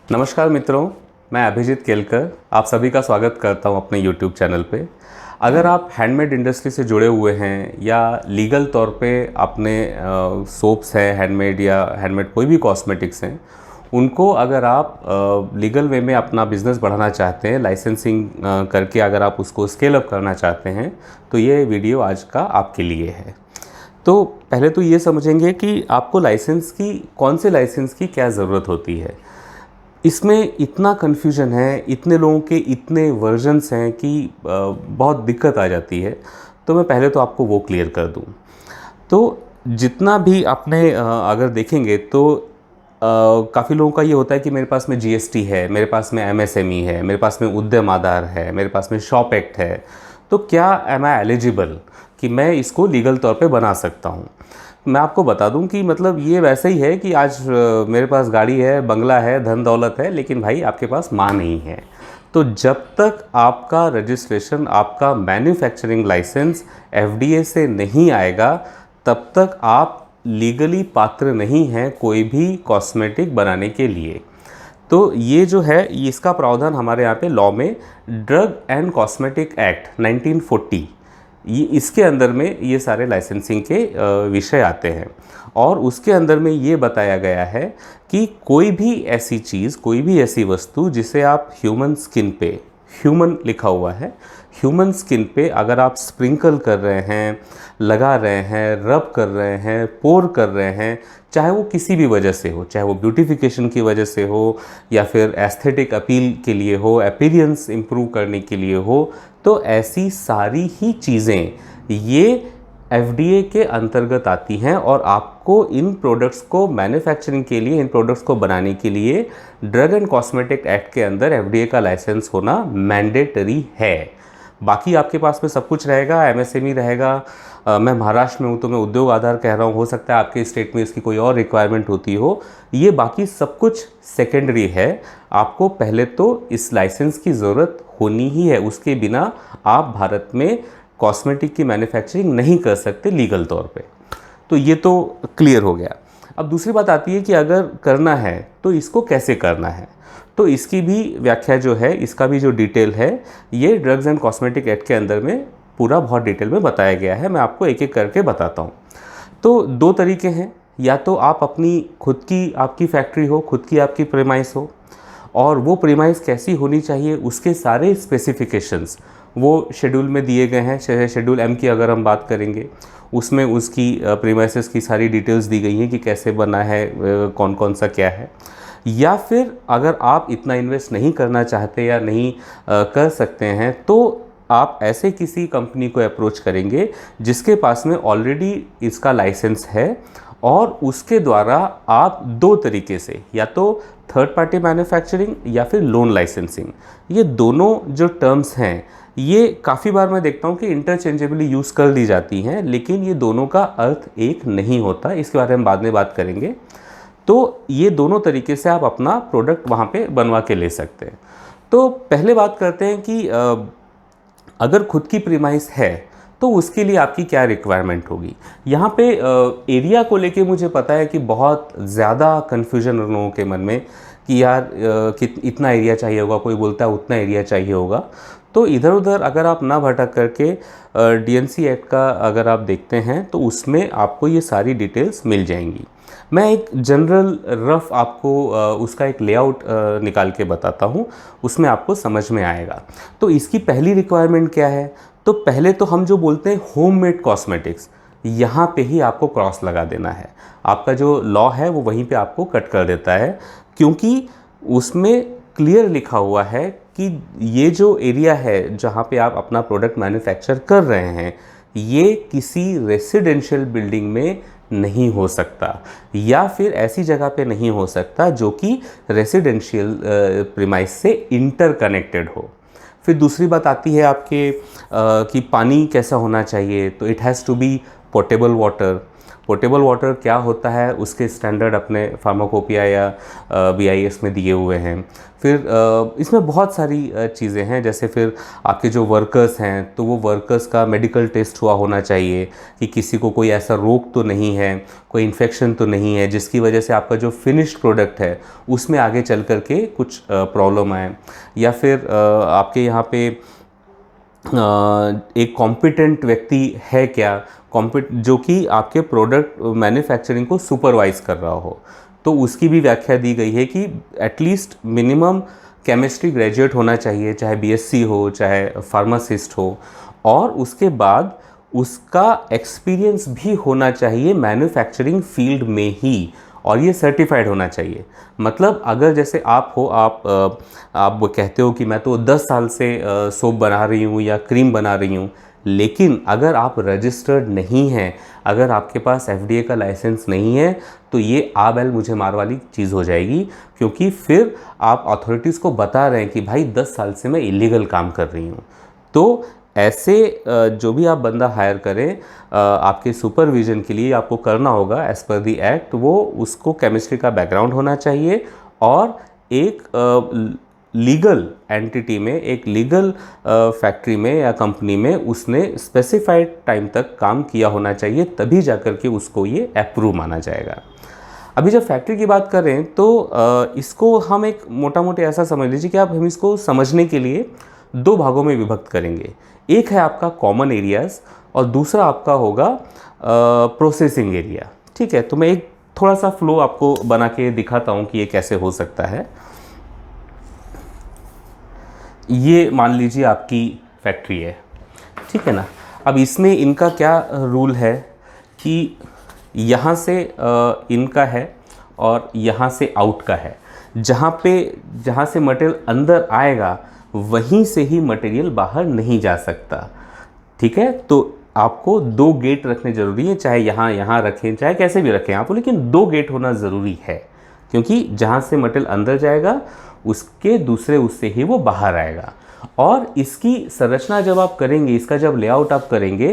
नमस्कार मित्रों, मैं अभिजीत केलकर आप सभी का स्वागत करता हूं अपने YouTube चैनल पे। अगर आप हैंडमेड इंडस्ट्री से जुड़े हुए हैं या लीगल तौर पे अपने सोप्स हैं हैंडमेड या हैंडमेड कोई भी कॉस्मेटिक्स हैं, उनको अगर आप लीगल वे में अपना बिज़नेस बढ़ाना चाहते हैं, लाइसेंसिंग करके अगर आप उसको स्केल अप करना चाहते हैं, तो ये वीडियो आज का आपके लिए है। तो पहले तो ये समझेंगे कि आपको कौन से लाइसेंस की क्या ज़रूरत होती है। इसमें इतना कन्फ्यूजन है, इतने लोगों के इतने वर्जन्स हैं कि बहुत दिक्कत आ जाती है। तो मैं पहले तो आपको वो क्लियर कर दूं। तो जितना भी आपने अगर देखेंगे तो काफ़ी लोगों का ये होता है कि मेरे पास में जीएसटी है, मेरे पास में एमएसएमई है, मेरे पास में उद्यम आधार है, मेरे पास में शॉप एक्ट है, तो क्या एम आई एलिजिबल कि मैं इसको लीगल तौर पे बना सकता हूँ। मैं आपको बता दूं कि मतलब ये वैसे ही है कि आज मेरे पास गाड़ी है, बंगला है, धन दौलत है, लेकिन भाई आपके पास माँ नहीं है। तो जब तक आपका रजिस्ट्रेशन, आपका मैन्युफैक्चरिंग लाइसेंस एफडीए से नहीं आएगा, तब तक आप लीगली पात्र नहीं हैं कोई भी कॉस्मेटिक बनाने के लिए। तो ये जो है, इसका प्रावधान हमारे यहाँ पे लॉ में ड्रग एंड कॉस्मेटिक एक्ट 1940, ये इसके अंदर में ये सारे लाइसेंसिंग के विषय आते हैं। और उसके अंदर में ये बताया गया है कि कोई भी ऐसी चीज़, कोई भी ऐसी वस्तु जिसे आप ह्यूमन स्किन पे, ह्यूमन लिखा हुआ है, ह्यूमन स्किन पे अगर आप स्प्रिंकल कर रहे हैं, लगा रहे हैं, रब कर रहे हैं, पोर कर रहे हैं, चाहे वो किसी भी वजह से हो, चाहे वो ब्यूटिफिकेशन की वजह से हो या फिर एस्थेटिक अपील के लिए हो, अपीयरेंस इम्प्रूव करने के लिए हो, तो ऐसी सारी ही चीज़ें ये एफडीए के अंतर्गत आती हैं। और आपको इन प्रोडक्ट्स को मैन्युफैक्चरिंग के लिए, इन प्रोडक्ट्स को बनाने के लिए ड्रग एंड कॉस्मेटिक एक्ट के अंदर एफडीए का लाइसेंस होना मैंडेटरी है। बाकी आपके पास में सब कुछ रहेगा, एमएसएमई रहेगा। मैं महाराष्ट्र में हूँ तो मैं उद्योग आधार कह रहा हूँ, हो सकता है आपके स्टेट में इसकी कोई और रिक्वायरमेंट होती हो। ये बाकी सब कुछ सेकेंडरी है। आपको पहले तो इस लाइसेंस की ज़रूरत होनी ही है, उसके बिना आप भारत में कॉस्मेटिक की मैन्युफैक्चरिंग नहीं कर सकते लीगल तौर पे। तो ये तो क्लियर हो गया। अब दूसरी बात आती है कि अगर करना है तो इसको कैसे करना है। तो इसकी भी व्याख्या जो है, इसका भी जो डिटेल है, ये ड्रग्स एंड कॉस्मेटिक एक्ट के अंदर में पूरा बहुत डिटेल में बताया गया है। मैं आपको एक एक करके बताता हूँ। तो दो तरीके हैं, या तो आप अपनी खुद की, आपकी फैक्ट्री हो, खुद की आपकी प्रेमाइस हो, और वो प्रीमाइस कैसी होनी चाहिए उसके सारे स्पेसिफिकेशंस वो शेड्यूल में दिए गए हैं। शेड्यूल एम की अगर हम बात करेंगे, उसमें उसकी प्रीमाइसेस की सारी डिटेल्स दी गई हैं कि कैसे बना है, कौन कौन सा क्या है। या फिर अगर आप इतना इन्वेस्ट नहीं करना चाहते या नहीं कर सकते हैं, तो आप ऐसे किसी कंपनी को अप्रोच करेंगे जिसके पास में ऑलरेडी इसका लाइसेंस है, और उसके द्वारा आप दो तरीके से, या तो थर्ड पार्टी मैन्युफैक्चरिंग या फिर लोन लाइसेंसिंग, ये दोनों जो टर्म्स हैं, ये काफ़ी बार मैं देखता हूँ कि इंटरचेंजेबली यूज़ कर दी जाती हैं, लेकिन ये दोनों का अर्थ एक नहीं होता। इसके बारे में बाद में बात करेंगे। तो ये दोनों तरीके से आप अपना प्रोडक्ट वहाँ पे बनवा के ले सकते हैं। तो पहले बात करते हैं कि अगर खुद की प्रीमाइस है तो उसके लिए आपकी क्या रिक्वायरमेंट होगी। यहाँ पे एरिया को लेके मुझे पता है कि बहुत ज़्यादा कन्फ्यूजन उन लोगों के मन में कि यार इतना एरिया चाहिए होगा, कोई बोलता है उतना एरिया चाहिए होगा। तो इधर उधर अगर आप ना भटक करके डीएनसी एक्ट का अगर आप देखते हैं तो उसमें आपको ये सारी डिटेल्स मिल जाएंगी। मैं एक जनरल रफ आपको उसका एक लेआउट निकाल के बताता हूँ, उसमें आपको समझ में आएगा। तो इसकी पहली रिक्वायरमेंट क्या है। तो पहले तो हम जो बोलते हैं होममेड कॉस्मेटिक्स, यहाँ पे ही आपको क्रॉस लगा देना है। आपका जो लॉ है वो वहीं पे आपको कट कर देता है, क्योंकि उसमें क्लियर लिखा हुआ है कि ये जो एरिया है जहाँ पे आप अपना प्रोडक्ट मैन्युफैक्चर कर रहे हैं, ये किसी रेसिडेंशियल बिल्डिंग में नहीं हो सकता, या फिर ऐसी जगह पे नहीं हो सकता जो कि रेसिडेंशियल प्रीमाइस से इंटरकनेक्टेड हो। फिर दूसरी बात आती है आपके कि पानी कैसा होना चाहिए। तो it has to be portable water. Portable water क्या होता है उसके स्टैंडर्ड अपने फार्माकोपिया या BIS में दिए हुए हैं। फिर इसमें बहुत सारी चीज़ें हैं, जैसे फिर आपके जो वर्कर्स हैं तो वो वर्कर्स का मेडिकल टेस्ट हुआ होना चाहिए कि किसी को कोई ऐसा रोग तो नहीं है, कोई इन्फेक्शन तो नहीं है जिसकी वजह से आपका जो फिनिश्ड प्रोडक्ट है उसमें आगे चल कर के कुछ प्रॉब्लम आए। या फिर आपके यहाँ पे एक कॉम्पिटेंट व्यक्ति है क्या, जो कि आपके प्रोडक्ट मैन्युफैक्चरिंग को सुपरवाइज कर रहा हो, तो उसकी भी व्याख्या दी गई है कि एटलीस्ट मिनिमम केमिस्ट्री ग्रेजुएट होना चाहिए, चाहे BSc हो चाहे फार्मासिस्ट हो, और उसके बाद उसका एक्सपीरियंस भी होना चाहिए मैन्युफैक्चरिंग फील्ड में ही, और ये सर्टिफाइड होना चाहिए। मतलब अगर जैसे आप हो, आप कहते हो कि मैं तो 10 साल से सोप बना रही हूँ या क्रीम बना रही हूँ, लेकिन अगर आप रजिस्टर्ड नहीं हैं, अगर आपके पास FDA का लाइसेंस नहीं है, तो ये आ बैल मुझे मार वाली चीज़ हो जाएगी, क्योंकि फिर आप अथॉरिटीज़ को बता रहे हैं कि भाई 10 साल से मैं इलीगल काम कर रही हूँ। तो ऐसे जो भी आप बंदा हायर करें आपके सुपरविज़न के लिए आपको करना होगा एज़ पर दी एक्ट, वो उसको केमिस्ट्री का बैकग्राउंड होना चाहिए और एक लीगल एंटिटी में, एक लीगल फैक्ट्री में या कंपनी में उसने स्पेसिफाइड टाइम तक काम किया होना चाहिए, तभी जाकर के उसको ये अप्रूव माना जाएगा। अभी जब फैक्ट्री की बात करें तो इसको हम एक मोटा मोटे ऐसा समझ लीजिए कि हम इसको समझने के लिए 2 भागों में विभक्त करेंगे। एक है आपका कॉमन एरियाज़ और दूसरा आपका होगा प्रोसेसिंग एरिया। ठीक है, तो मैं एक थोड़ा सा फ्लो आपको बना के दिखाता हूँ कि ये कैसे हो सकता है। ये मान लीजिए आपकी फैक्ट्री है, ठीक है ना। अब इसमें इनका क्या रूल है कि यहाँ से इनका है और यहाँ से आउट का है। जहाँ से मटेरियल अंदर आएगा वहीं से ही मटेरियल बाहर नहीं जा सकता। ठीक है, तो आपको 2 गेट रखने ज़रूरी है, चाहे यहाँ रखें चाहे कैसे भी रखें आप, लेकिन 2 गेट होना ज़रूरी है, क्योंकि जहाँ से मटेरियल अंदर जाएगा उसके दूसरे उससे ही वो बाहर आएगा। और इसकी संरचना जब आप करेंगे, इसका जब लेआउट आप करेंगे,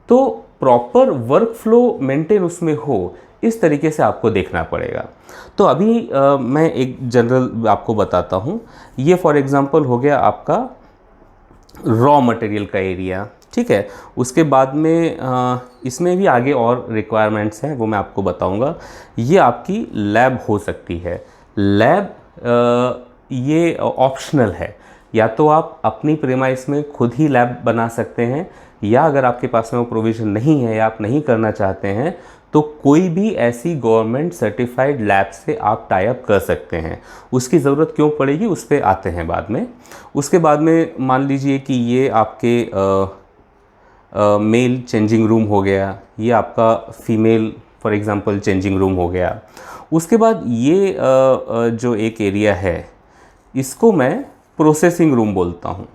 तो प्रॉपर वर्क फ्लो मेंटेन उसमें हो, इस तरीके से आपको देखना पड़ेगा। तो अभी मैं एक जनरल आपको बताता हूँ। ये फॉर एग्जांपल हो गया आपका रॉ मटेरियल का एरिया। ठीक है, उसके बाद में इसमें भी आगे और रिक्वायरमेंट्स हैं, वो मैं आपको बताऊंगा। ये आपकी लैब हो सकती है। लैब ये ऑप्शनल है, या तो आप अपनी प्रेमाइस में खुद ही लैब बना सकते हैं, या अगर आपके पास में वो प्रोविज़न नहीं है या आप नहीं करना चाहते हैं, तो कोई भी ऐसी गवर्नमेंट सर्टिफाइड लैब से आप टाई अप कर सकते हैं। उसकी ज़रूरत क्यों पड़ेगी उस पर आते हैं बाद में। उसके बाद में मान लीजिए कि ये आपके मेल चेंजिंग रूम हो गया, ये आपका female for example changing room हो गया। उसके बाद ये जो एक एरिया है, इसको मैं प्रोसेसिंग रूम बोलता हूँ।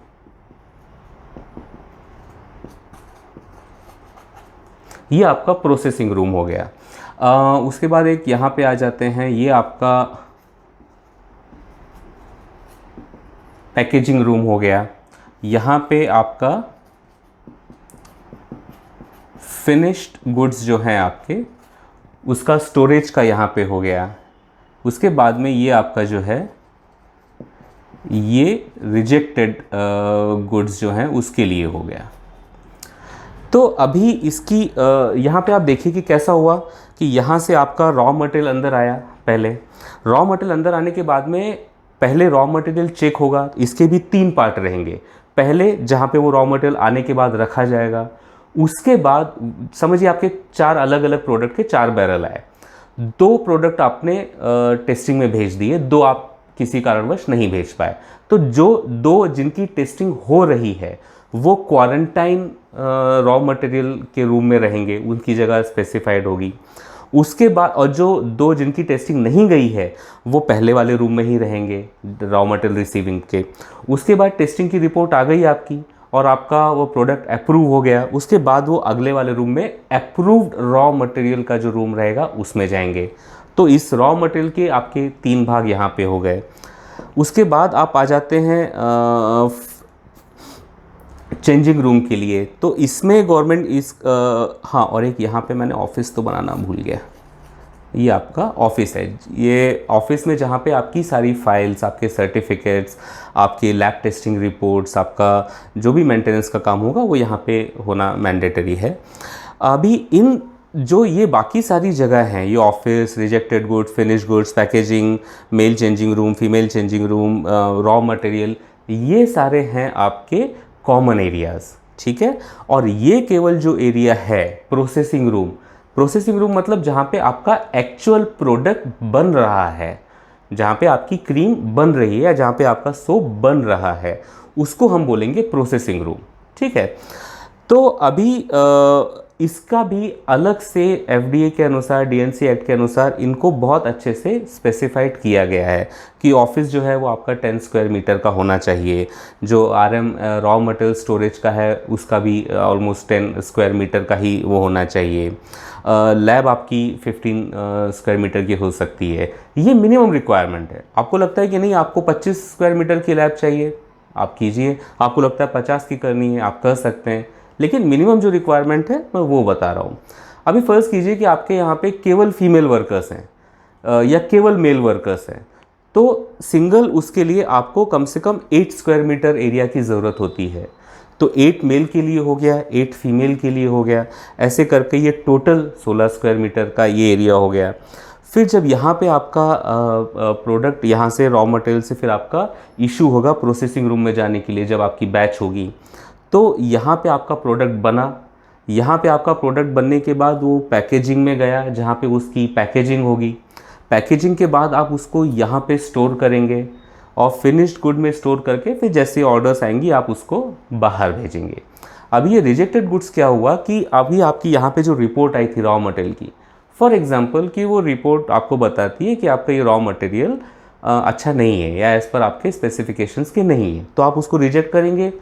ये आपका प्रोसेसिंग रूम हो गया। उसके बाद एक यहाँ पे आ जाते हैं, ये आपका पैकेजिंग रूम हो गया। यहाँ पे आपका फिनिश्ड गुड्स जो हैं आपके, उसका स्टोरेज का यहाँ पे हो गया। उसके बाद में ये आपका जो है, ये रिजेक्टेड गुड्स जो हैं उसके लिए हो गया। तो अभी इसकी यहाँ पे आप देखिए कि कैसा हुआ कि यहाँ से आपका रॉ मटेरियल अंदर आया। पहले रॉ मटेरियल अंदर आने के बाद में पहले रॉ मटेरियल चेक होगा। इसके भी 3 पार्ट रहेंगे। पहले जहाँ पे वो रॉ मटेरियल आने के बाद रखा जाएगा, उसके बाद समझिए आपके 4 अलग अलग प्रोडक्ट के 4 बैरल आए। 2 प्रोडक्ट आपने टेस्टिंग में भेज दिए, 2 आप किसी कारणवश नहीं भेज पाए। तो जो 2 जिनकी टेस्टिंग हो रही है वो क्वारंटाइन रॉ मटेरियल के रूम में रहेंगे, उनकी जगह स्पेसिफाइड होगी। उसके बाद और जो 2 जिनकी टेस्टिंग नहीं गई है वो पहले वाले रूम में ही रहेंगे रॉ मटेरियल रिसीविंग के। उसके बाद टेस्टिंग की रिपोर्ट आ गई आपकी और आपका वो प्रोडक्ट अप्रूव हो गया। उसके बाद वो अगले वाले रूम में अप्रूव्ड रॉ मटेरियल का जो रूम रहेगा उसमें जाएंगे। तो इस रॉ मटेरियल के आपके 3 भाग यहाँ पे हो गए। उसके बाद आप आ जाते हैं चेंजिंग रूम के लिए। तो इसमें गवर्नमेंट हाँ, और एक यहाँ पे मैंने ऑफिस तो बनाना भूल गया। ये आपका ऑफिस है। ये ऑफिस में जहाँ पे आपकी सारी फाइल्स, आपके सर्टिफिकेट्स, आपके लैब टेस्टिंग रिपोर्ट्स, आपका जो भी मेंटेनेंस का काम होगा वो यहाँ पे होना मैंडेटरी है। अभी इन जो ये बाकी सारी जगह हैं, ये office, rejected goods, finish goods, packaging, male changing room, female changing room, raw material, ये सारे हैं आपके कॉमन एरियाज़, ठीक है। और ये केवल जो एरिया है प्रोसेसिंग रूम, प्रोसेसिंग रूम मतलब जहाँ पे आपका एक्चुअल प्रोडक्ट बन रहा है, जहाँ पे आपकी क्रीम बन रही है या जहाँ पे आपका सोप बन रहा है, उसको हम बोलेंगे प्रोसेसिंग रूम, ठीक है। तो अभी इसका भी अलग से एफडीए के अनुसार, डीएनसी एक्ट के अनुसार इनको बहुत अच्छे से स्पेसिफाइड किया गया है कि ऑफिस जो है वो आपका 10 स्क्वायर मीटर का होना चाहिए। जो आरएम रॉ मटेरियल स्टोरेज का है उसका भी ऑलमोस्ट 10 स्क्वायर मीटर का ही वो होना चाहिए। लैब आपकी 15 स्क्वायर मीटर की हो सकती है। ये मिनिमम रिक्वायरमेंट है। आपको लगता है कि नहीं आपको 25 स्क्वायर मीटर की लैब चाहिए, आप कीजिए। आपको लगता है 50 की करनी है, आप कर सकते हैं। लेकिन मिनिमम जो रिक्वायरमेंट है मैं वो बता रहा हूँ। अभी फ़र्ज़ कीजिए कि आपके यहाँ पे केवल फीमेल वर्कर्स हैं या केवल मेल वर्कर्स हैं, तो सिंगल उसके लिए आपको कम से कम 8 स्क्वायर मीटर एरिया की ज़रूरत होती है। तो 8 मेल के लिए हो गया, 8 फीमेल के लिए हो गया, ऐसे करके ये टोटल 16 स्क्वायर मीटर का ये एरिया हो गया। फिर जब यहाँ पे आपका प्रोडक्ट यहाँ से रॉ मटेरियल से फिर आपका इशू होगा प्रोसेसिंग रूम में जाने के लिए, जब आपकी बैच होगी, तो यहाँ पे आपका प्रोडक्ट बना। यहाँ पे आपका प्रोडक्ट बनने के बाद वो पैकेजिंग में गया, जहाँ पे उसकी पैकेजिंग होगी। पैकेजिंग के बाद आप उसको यहाँ पे स्टोर करेंगे और फिनिश्ड गुड में स्टोर करके फिर जैसे ऑर्डर्स आएंगी आप उसको बाहर भेजेंगे। अभी ये रिजेक्टेड गुड्स क्या हुआ कि अभी आपकी यहाँ पे जो रिपोर्ट आई थी रॉ मटेरियल की, फॉर एग्जांपल कि वो रिपोर्ट आपको बताती है कि आपका ये रॉ मटेरियल अच्छा नहीं है या एज़ पर आपके स्पेसिफिकेशंस के नहीं है, तो आप उसको रिजेक्ट करेंगे,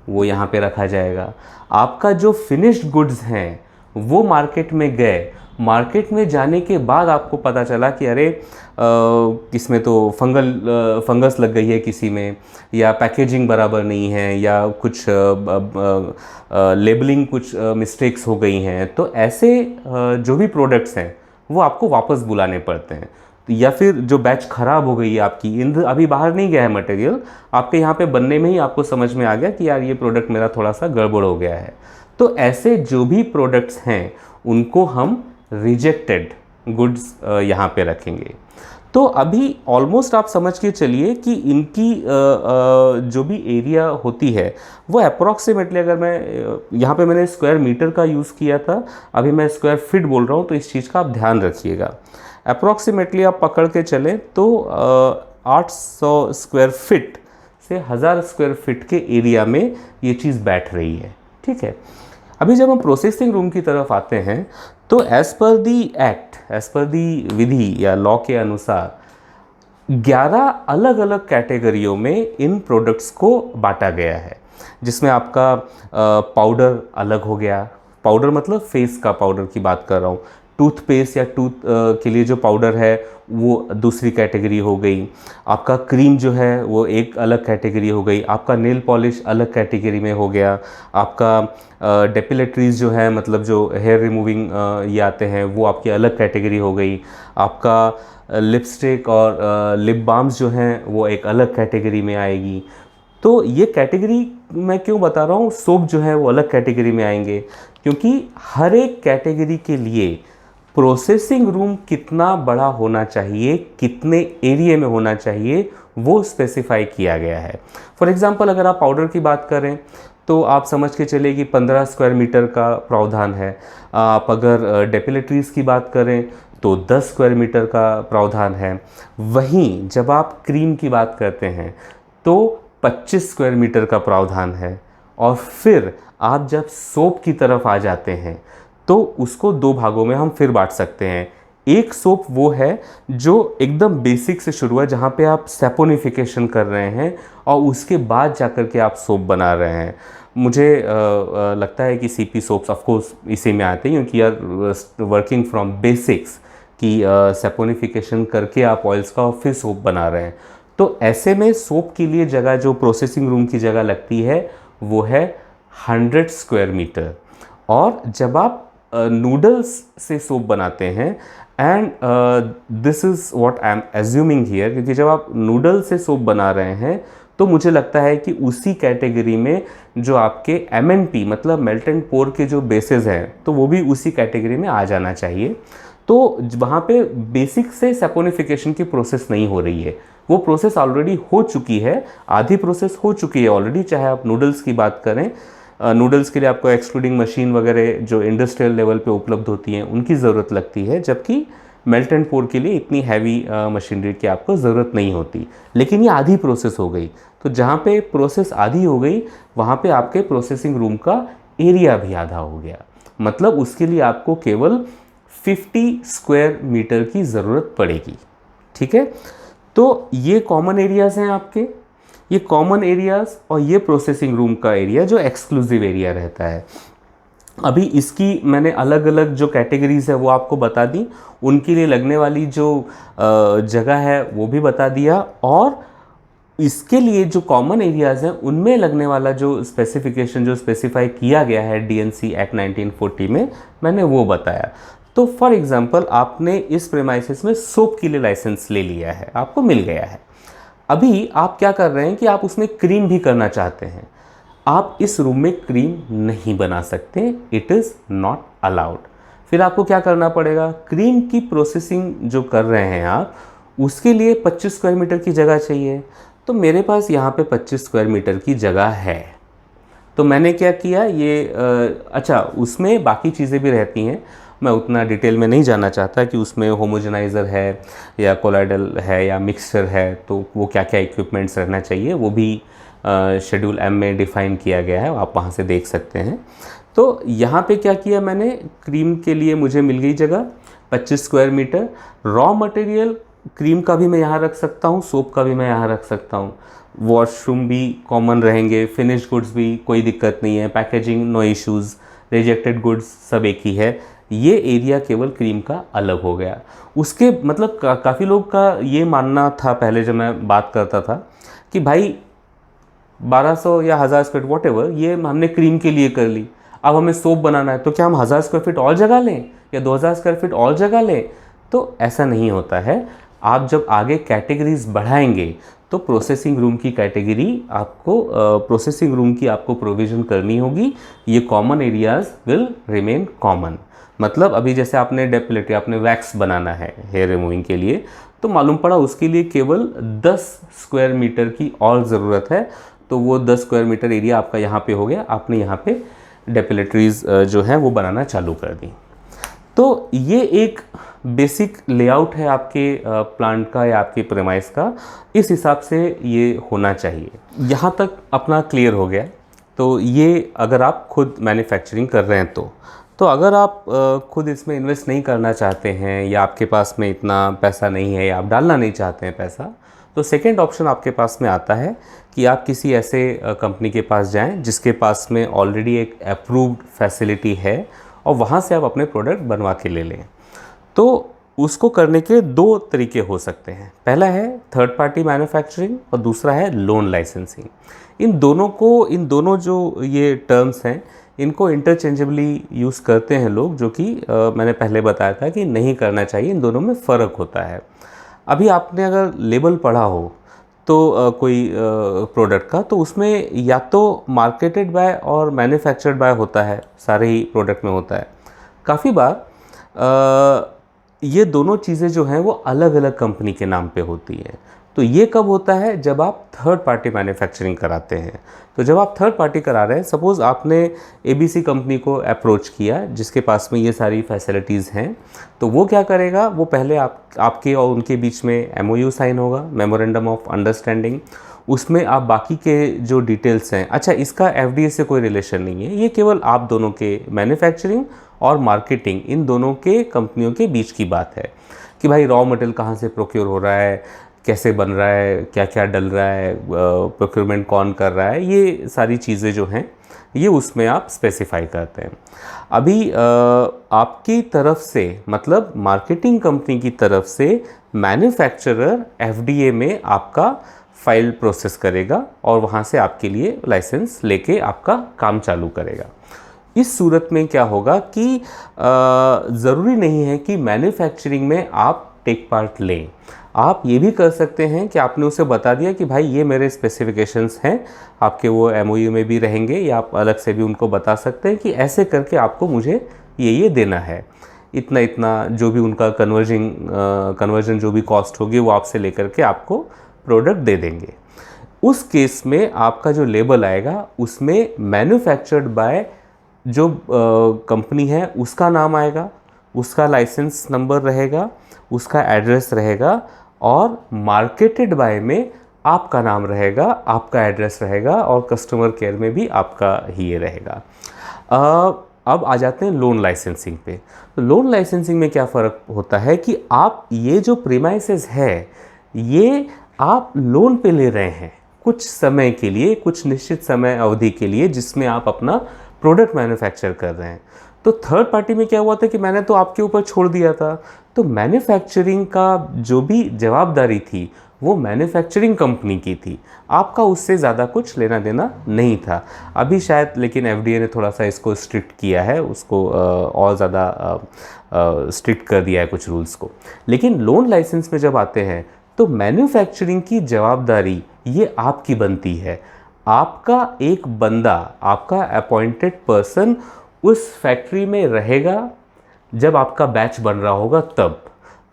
वो यहाँ पे रखा जाएगा। आपका जो फिनिश्ड गुड्स हैं वो मार्केट में गए, मार्केट में जाने के बाद आपको पता चला कि अरे किसमें तो फंगस लग गई है किसी में, या पैकेजिंग बराबर नहीं है, या कुछ लेबलिंग कुछ मिस्टेक्स हो गई हैं, तो ऐसे जो भी प्रोडक्ट्स हैं वो आपको वापस बुलाने पड़ते हैं। या फिर जो बैच ख़राब हो गई है आपकी, अभी बाहर नहीं गया है मटेरियल, आपके यहाँ पे बनने में ही आपको समझ में आ गया कि यार ये प्रोडक्ट मेरा थोड़ा सा गड़बड़ हो गया है, तो ऐसे जो भी प्रोडक्ट्स हैं उनको हम रिजेक्टेड गुड्स यहाँ पे रखेंगे। तो अभी ऑलमोस्ट आप समझ के चलिए कि इनकी जो भी एरिया होती है वो अप्रॉक्सीमेटली, अगर मैं यहाँ पे मैंने स्क्वायर मीटर का यूज़ किया था, अभी मैं स्क्वायर फीट बोल रहा हूँ, तो इस चीज़ का आप ध्यान रखिएगा। अप्रॉक्सीमेटली आप पकड़ के चलें तो 800 स्क्वायर फीट से 1000 स्क्वायर फीट के एरिया में ये चीज़ बैठ रही है, ठीक है। अभी जब हम प्रोसेसिंग रूम की तरफ आते हैं तो as per the act, as per दी विधि या लॉ के अनुसार 11 अलग अलग कैटेगरियों में इन प्रोडक्ट्स को बांटा गया है, जिसमें आपका पाउडर अलग हो गया। पाउडर मतलब फेस का पाउडर की बात कर रहा हूँ। टूथपेस्ट या टूथ के लिए जो पाउडर है वो दूसरी कैटेगरी हो गई। आपका क्रीम जो है वो एक अलग कैटेगरी हो गई। आपका नेल पॉलिश अलग कैटेगरी में हो गया। आपका डेपिलेटरीज जो है, मतलब जो हेयर रिमूविंग ये आते हैं, वो आपकी अलग कैटेगरी हो गई। आपका लिपस्टिक और लिप बाम्स जो हैं वो एक अलग कैटेगरी में आएगी। तो ये कैटेगरी मैं क्यों बता रहा हूँ, सोप जो है वो अलग कैटेगरी में आएंगे, क्योंकि हर एक कैटेगरी के लिए प्रोसेसिंग रूम कितना बड़ा होना चाहिए, कितने एरिया में होना चाहिए, वो स्पेसिफाई किया गया है। फॉर एग्जांपल अगर आप पाउडर की बात करें तो आप समझ के चलिए कि 15 स्क्वायर मीटर का प्रावधान है। आप अगर डेपिलेटरीज की बात करें तो 10 स्क्वायर मीटर का प्रावधान है। वहीं जब आप क्रीम की बात करते हैं तो 25 स्क्वायर मीटर का प्रावधान है। और फिर आप जब सोप की तरफ आ जाते हैं तो उसको दो भागों में हम फिर बांट सकते हैं। एक सोप वो है जो एकदम बेसिक से शुरू है, जहाँ पे आप सैपोनिफिकेशन कर रहे हैं और उसके बाद जाकर के आप सोप बना रहे हैं। मुझे लगता है कि सीपी सोप्स ऑफकोर्स इसी में आते हैं, क्योंकि यार वर्किंग फ्रॉम बेसिक्स कि सैपोनिफिकेशन करके आप ऑयल्स का और फिर सोप बना रहे हैं। तो ऐसे में सोप के लिए जगह जो प्रोसेसिंग रूम की जगह लगती है वो है 100 स्क्वायर मीटर। और जब आप नूडल्स से सोप बनाते हैं, and this is what I am assuming here, क्योंकि जब आप नूडल से सोप बना रहे हैं तो मुझे लगता है कि उसी कैटेगरी में जो आपके MNP मतलब मेल्ट एंड पोर के जो बेसेस हैं, तो वो भी उसी कैटेगरी में आ जाना चाहिए। तो वहाँ पे बेसिक से सैपोनिफिकेशन की प्रोसेस नहीं हो रही है, वो प्रोसेस ऑलरेडी हो चुकी है, आधी प्रोसेस हो चुकी है ऑलरेडी। चाहे आप नूडल्स की बात करें, नूडल्स के लिए आपको एक्सट्रूडिंग मशीन वगैरह जो इंडस्ट्रियल लेवल पे उपलब्ध होती हैं उनकी ज़रूरत लगती है, जबकि मेल्ट एंड पोर के लिए इतनी हैवी मशीनरी की आपको ज़रूरत नहीं होती। लेकिन ये आधी प्रोसेस हो गई, तो जहाँ पे प्रोसेस आधी हो गई वहाँ पे आपके प्रोसेसिंग रूम का एरिया भी आधा हो गया। मतलब उसके लिए आपको केवल 50 स्क्वायर मीटर की ज़रूरत पड़ेगी। ठीक है, तो ये कॉमन एरियाज़ हैं आपके, ये कॉमन एरियाज़ और ये प्रोसेसिंग रूम का एरिया जो एक्सक्लूसिव एरिया रहता है। अभी इसकी मैंने अलग अलग जो कैटेगरीज़ है वो आपको बता दी, उनके लिए लगने वाली जो जगह है वो भी बता दिया, और इसके लिए जो कॉमन एरियाज़ हैं उनमें लगने वाला जो स्पेसिफिकेशन जो स्पेसिफाई किया गया है DNC एक्ट 1940 में, मैंने वो बताया। तो फॉर एग्जांपल आपने इस प्रेमाइसिस में सोप के लिए लाइसेंस ले लिया है, आपको मिल गया है। अभी आप क्या कर रहे हैं कि आप उसमें क्रीम भी करना चाहते हैं। आप इस रूम में क्रीम नहीं बना सकते, इट इज़ नॉट अलाउड। फिर आपको क्या करना पड़ेगा, क्रीम की प्रोसेसिंग जो कर रहे हैं आप, उसके लिए 25 स्क्वायर मीटर की जगह चाहिए। तो मेरे पास यहाँ पे 25 स्क्वायर मीटर की जगह है, तो मैंने क्या किया, ये अच्छा उसमें बाकी चीज़ें भी रहती हैं, मैं उतना डिटेल में नहीं जाना चाहता कि उसमें होमोजेनाइज़र है या कोलाइडल है या मिक्सचर है, तो वो क्या क्या इक्विपमेंट्स रहना चाहिए वो भी शेड्यूल M में डिफ़ाइन किया गया है, आप वहाँ से देख सकते हैं। तो यहाँ पे क्या किया मैंने, क्रीम के लिए मुझे मिल गई जगह 25 square metre. Raw material cream का भी मैं यहाँ रख सकता हूँ, सोप का भी मैं यहाँ रख सकता हूँ, वॉशरूम भी कॉमन रहेंगे, फिनिश गुड्स भी कोई दिक्कत नहीं है, packaging no issues, rejected goods सब एक ही है। ये एरिया केवल क्रीम का अलग हो गया। उसके मतलब काफ़ी लोग का ये मानना था पहले जब मैं बात करता था कि भाई 1200 या 1000 स्क्वायर वॉट एवर ये हमने क्रीम के लिए कर ली, अब हमें सोप बनाना है तो क्या हम 1000 स्क्वायर फीट और जगह लें या 2000 स्क्वायर फीट और जगह लें? तो ऐसा नहीं होता है। आप जब आगे कैटेगरीज बढ़ाएंगे तो प्रोसेसिंग रूम की कैटेगरी आपको प्रोसेसिंग रूम की आपको प्रोविज़न करनी होगी। ये common areas will remain common. मतलब अभी जैसे आपने डेपिलेटरी, आपने वैक्स बनाना है हेयर रिमूविंग के लिए, तो मालूम पड़ा उसके लिए केवल 10 स्क्वायर मीटर की और ज़रूरत है, तो वो 10 स्क्वायर मीटर एरिया आपका यहाँ पे हो गया, आपने यहाँ पे डेपिलेटरीज जो है वो बनाना चालू कर दी। तो ये एक बेसिक लेआउट है आपके प्लांट का या आपके प्रेमाइस का, इस हिसाब से ये होना चाहिए। यहाँ तक अपना क्लियर हो गया। तो ये अगर आप खुद मैन्युफैक्चरिंग कर रहे हैं तो अगर आप खुद इसमें इन्वेस्ट नहीं करना चाहते हैं या आपके पास में इतना पैसा नहीं है या आप डालना नहीं चाहते हैं पैसा, तो सेकेंड ऑप्शन आपके पास में आता है कि आप किसी ऐसे कंपनी के पास जाएं जिसके पास में ऑलरेडी एक अप्रूव्ड फैसिलिटी है और वहाँ से आप अपने प्रोडक्ट बनवा के ले लें। तो उसको करने के दो तरीके हो सकते हैं, पहला है थर्ड पार्टी मैन्युफैक्चरिंग और दूसरा है लोन लाइसेंसिंग। इन दोनों जो ये टर्म्स हैं इनको इंटरचेंजेबली यूज़ करते हैं लोग, जो कि मैंने पहले बताया था कि नहीं करना चाहिए, इन दोनों में फ़र्क होता है। अभी आपने अगर लेबल पढ़ा हो तो कोई प्रोडक्ट का, तो उसमें या तो मार्केटेड बाय और मैन्युफैक्चर्ड बाय होता है, सारे ही प्रोडक्ट में होता है। काफ़ी बार ये दोनों चीज़ें जो हैं वो अलग अलग कंपनी के नाम पे होती हैं। तो ये कब होता है, जब आप थर्ड पार्टी मैन्युफैक्चरिंग कराते हैं। तो जब आप थर्ड पार्टी करा रहे हैं, सपोज़ आपने ABC कंपनी को अप्रोच किया जिसके पास में ये सारी फैसिलिटीज़ हैं, तो वो क्या करेगा, वो पहले आपके और उनके बीच में MOU साइन होगा, मेमोरेंडम ऑफ अंडरस्टैंडिंग। उसमें आप बाकी के जो डिटेल्स हैं, अच्छा इसका FDA से कोई रिलेशन नहीं है, ये केवल आप दोनों के मैन्युफैक्चरिंग और मार्केटिंग इन दोनों के कंपनियों के बीच की बात है कि भाई रॉ मटेरियल कहाँ से प्रोक्योर हो रहा है, कैसे बन रहा है, क्या क्या डल रहा है, प्रोक्योरमेंट कौन कर रहा है, ये सारी चीज़ें जो हैं ये उसमें आप स्पेसिफाई करते हैं। अभी आपकी तरफ से मतलब मार्केटिंग कंपनी की तरफ से मैन्युफैक्चरर FDA में आपका फाइल प्रोसेस करेगा और वहाँ से आपके लिए लाइसेंस लेके आपका काम चालू करेगा। इस सूरत में क्या होगा कि ज़रूरी नहीं है कि मैन्युफैक्चरिंग में आप टेक पार्ट लें। आप ये भी कर सकते हैं कि आपने उसे बता दिया कि भाई ये मेरे स्पेसिफिकेशंस हैं, आपके वो एमओयू में भी रहेंगे, या आप अलग से भी उनको बता सकते हैं कि ऐसे करके आपको मुझे ये देना है, इतना इतना जो भी उनका कन्वर्जन जो भी कॉस्ट होगी वो आपसे लेकर के आपको प्रोडक्ट दे देंगे। उस केस में आपका जो लेबल आएगा उसमें मैन्युफैक्चर्ड बाय जो कंपनी है उसका नाम आएगा, उसका लाइसेंस नंबर रहेगा, उसका एड्रेस रहेगा, और मार्केटेड बाय में आपका नाम रहेगा, आपका एड्रेस रहेगा, और कस्टमर केयर में भी आपका ही ये रहेगा। अब आ जाते हैं लोन लाइसेंसिंग पे। तो लोन लाइसेंसिंग में क्या फ़र्क होता है कि आप ये जो प्रीमाइसेस है ये आप लोन पे ले रहे हैं कुछ समय के लिए, कुछ निश्चित समय अवधि के लिए, जिसमें आप अपना प्रोडक्ट मैन्युफैक्चर कर रहे हैं। तो थर्ड पार्टी में क्या हुआ था कि मैंने तो आपके ऊपर छोड़ दिया था, तो मैन्युफैक्चरिंग का जो भी जवाबदारी थी वो मैन्युफैक्चरिंग कंपनी की थी, आपका उससे ज़्यादा कुछ लेना देना नहीं था। अभी शायद लेकिन एफडीए ने थोड़ा सा इसको स्ट्रिक्ट किया है, उसको और ज़्यादा स्ट्रिक्ट कर दिया है कुछ रूल्स को। लेकिन लोन लाइसेंस में जब आते हैं तो मैन्युफैक्चरिंग की जवाबदारी ये आपकी बनती है। आपका एक बंदा, आपका अपॉइंटेड पर्सन उस फैक्ट्री में रहेगा, जब आपका बैच बन रहा होगा तब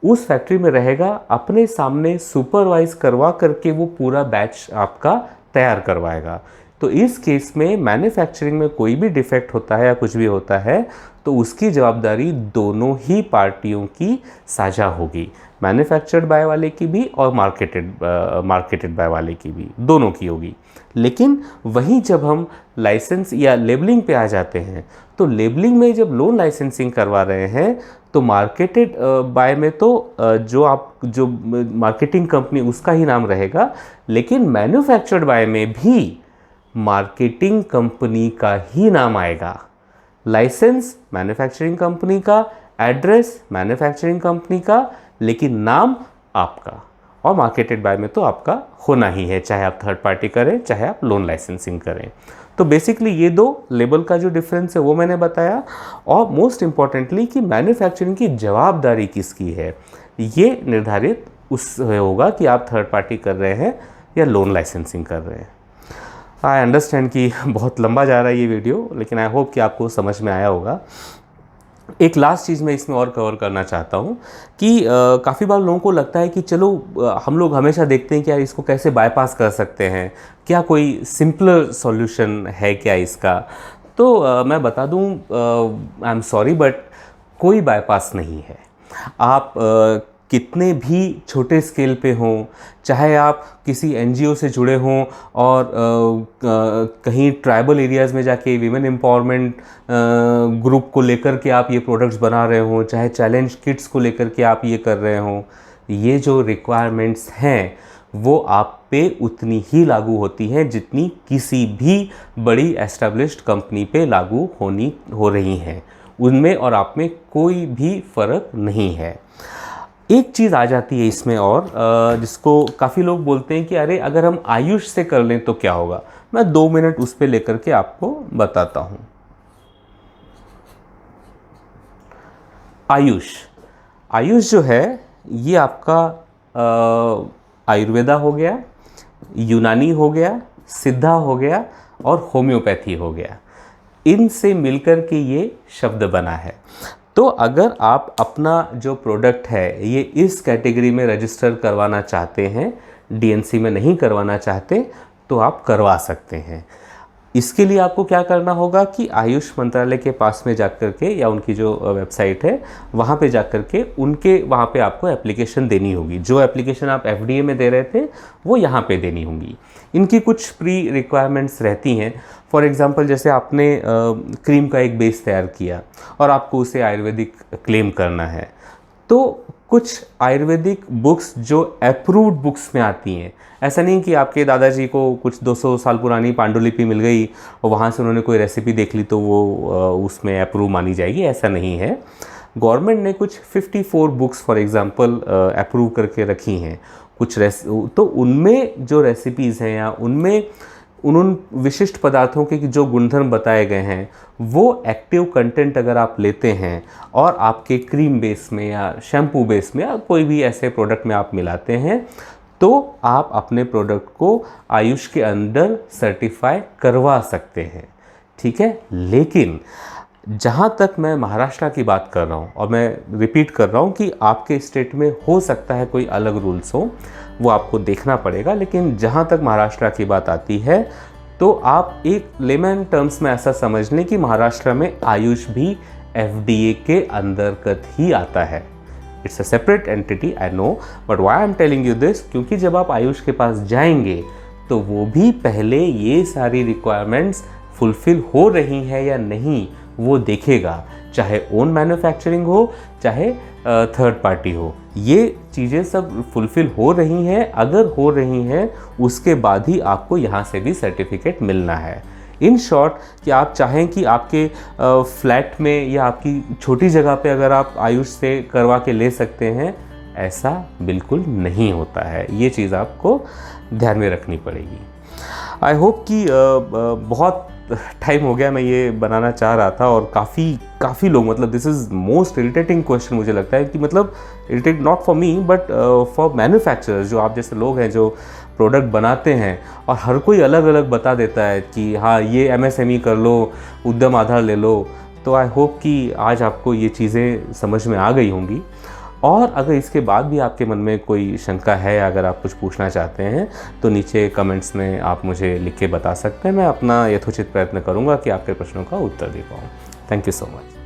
उस फैक्ट्री में रहेगा, अपने सामने सुपरवाइज करवा करके वो पूरा बैच आपका तैयार करवाएगा। तो इस केस में मैन्युफैक्चरिंग में कोई भी डिफेक्ट होता है या कुछ भी होता है तो उसकी जवाबदारी दोनों ही पार्टियों की साझा होगी, मैन्युफैक्चर्ड बाय वाले की भी और मार्केटेड बाय वाले की भी, दोनों की होगी। लेकिन वहीं जब हम लाइसेंस या लेबलिंग पे आ जाते हैं तो लेबलिंग में जब लोन लाइसेंसिंग करवा रहे हैं तो मार्केटेड बाय में तो जो मार्केटिंग कंपनी उसका ही नाम रहेगा, लेकिन मैन्युफैक्चर्ड बाय में भी मार्केटिंग कंपनी का ही नाम आएगा। लाइसेंस मैन्युफैक्चरिंग कंपनी का, एड्रेस मैन्युफैक्चरिंग कंपनी का, लेकिन नाम आपका। और मार्केटेड बाय में तो आपका होना ही है, चाहे आप थर्ड पार्टी करें चाहे आप लोन लाइसेंसिंग करें। तो बेसिकली ये दो लेबल का जो डिफरेंस है वो मैंने बताया, और मोस्ट इम्पॉर्टेंटली कि मैन्युफैक्चरिंग की जवाबदारी किसकी है ये निर्धारित उससे होगा कि आप थर्ड पार्टी कर रहे हैं या लोन लाइसेंसिंग कर रहे हैं। आई अंडरस्टैंड कि बहुत लंबा जा रहा है ये वीडियो, लेकिन आई होप कि आपको समझ में आया होगा। एक लास्ट चीज़ मैं इसमें और कवर करना चाहता हूँ कि काफ़ी बार लोगों को लगता है कि चलो हम लोग हमेशा देखते हैं कि यार इसको कैसे बाईपास कर सकते हैं, क्या कोई सिंपलर सॉल्यूशन है क्या इसका। तो मैं बता दूँ, आई एम सॉरी बट कोई बाईपास नहीं है। आप कितने भी छोटे स्केल पे हों, चाहे आप किसी एनजीओ से जुड़े हों और कहीं ट्राइबल एरियाज़ में जाके विमेन एम्पावरमेंट ग्रुप को लेकर के आप ये प्रोडक्ट्स बना रहे हों, चाहे चैलेंज किट्स को लेकर के आप ये कर रहे हों, ये जो रिक्वायरमेंट्स हैं वो आप पे उतनी ही लागू होती हैं जितनी किसी भी बड़ी एस्टेब्लिश्ड कंपनी पे लागू हो रही हैं। उनमें और आप में कोई भी फ़र्क नहीं है। एक चीज़ आ जाती है इसमें और जिसको काफ़ी लोग बोलते हैं कि अरे अगर हम आयुष से कर लें तो क्या होगा। मैं 2 मिनट उस पर लेकर के आपको बताता हूँ। आयुष जो है ये आपका आयुर्वेदा हो गया, यूनानी हो गया, सिद्धा हो गया और होम्योपैथी हो गया। इनसे मिलकर के ये शब्द बना है। तो अगर आप अपना जो प्रोडक्ट है ये इस कैटेगरी में रजिस्टर करवाना चाहते हैं, डीएनसी में नहीं करवाना चाहते, तो आप करवा सकते हैं। इसके लिए आपको क्या करना होगा कि आयुष मंत्रालय के पास में जाकर के या उनकी जो वेबसाइट है वहाँ पे जाकर के वहाँ पे आपको एप्लीकेशन देनी होगी। जो एप्लीकेशन आप एफडीए में दे रहे थे वो यहाँ पे देनी होगी। इनकी कुछ प्री रिक्वायरमेंट्स रहती हैं। फॉर एग्ज़ाम्पल जैसे आपने क्रीम का एक बेस तैयार किया और आपको उसे आयुर्वेदिक क्लेम करना है, तो कुछ आयुर्वेदिक बुक्स जो अप्रूव्ड बुक्स में आती हैं, ऐसा नहीं कि आपके दादाजी को कुछ 200 साल पुरानी पांडुलिपि मिल गई और वहाँ से उन्होंने कोई रेसिपी देख ली तो वो उसमें अप्रूव मानी जाएगी, ऐसा नहीं है। गवर्नमेंट ने कुछ 54 बुक्स फॉर एग्ज़ाम्पल अप्रूव करके रखी हैं। तो उनमें जो रेसिपीज़ हैं या उनमें उन विशिष्ट पदार्थों के जो गुणधर्म बताए गए हैं, वो एक्टिव कंटेंट अगर आप लेते हैं और आपके क्रीम बेस में या शैम्पू बेस में या कोई भी ऐसे प्रोडक्ट में आप मिलाते हैं, तो आप अपने प्रोडक्ट को आयुष के अंदर सर्टिफाई करवा सकते हैं, ठीक है। लेकिन जहाँ तक मैं महाराष्ट्र की बात कर रहा हूँ, और मैं रिपीट कर रहा हूँ कि आपके स्टेट में हो सकता है कोई अलग रूल्स हो, वो आपको देखना पड़ेगा, लेकिन जहाँ तक महाराष्ट्र की बात आती है तो आप एक लेमन टर्म्स में ऐसा समझ लें कि महाराष्ट्र में आयुष भी FDA के अंतर्गत ही आता है। It's a separate entity, I know, but why I am telling you this, क्योंकि जब आप आयुष के पास जाएंगे तो वो भी पहले ये सारी रिक्वायरमेंट्स फुलफिल हो रही है या नहीं वो देखेगा, चाहे ओन मैन्युफैक्चरिंग हो चाहे थर्ड पार्टी हो। ये चीज़ें सब फुलफिल हो रही हैं, अगर हो रही हैं उसके बाद ही आपको यहाँ से भी सर्टिफिकेट मिलना है। इन शॉर्ट कि आप चाहें कि आपके फ्लैट में या आपकी छोटी जगह पे अगर आप आयुष से करवा के ले सकते हैं, ऐसा बिल्कुल नहीं होता है। ये चीज़ आपको ध्यान में रखनी पड़ेगी। आई होप कि बहुत टाइम हो गया मैं ये बनाना चाह रहा था, और काफ़ी लोग, मतलब this is most irritating question मुझे लगता है कि मतलब irritate not for me but for manufacturers, जो आप जैसे लोग हैं जो प्रोडक्ट बनाते हैं, और हर कोई अलग अलग बता देता है कि हाँ ये MSME कर लो, उद्यम आधार ले लो। तो आई होप कि आज आपको ये चीज़ें समझ में आ गई होंगी, और अगर इसके बाद भी आपके मन में कोई शंका है, अगर आप कुछ पूछना चाहते हैं तो नीचे कमेंट्स में आप मुझे लिख के बता सकते हैं। मैं अपना यथोचित प्रयत्न करूंगा कि आपके प्रश्नों का उत्तर दे पाऊँ। Thank you so much.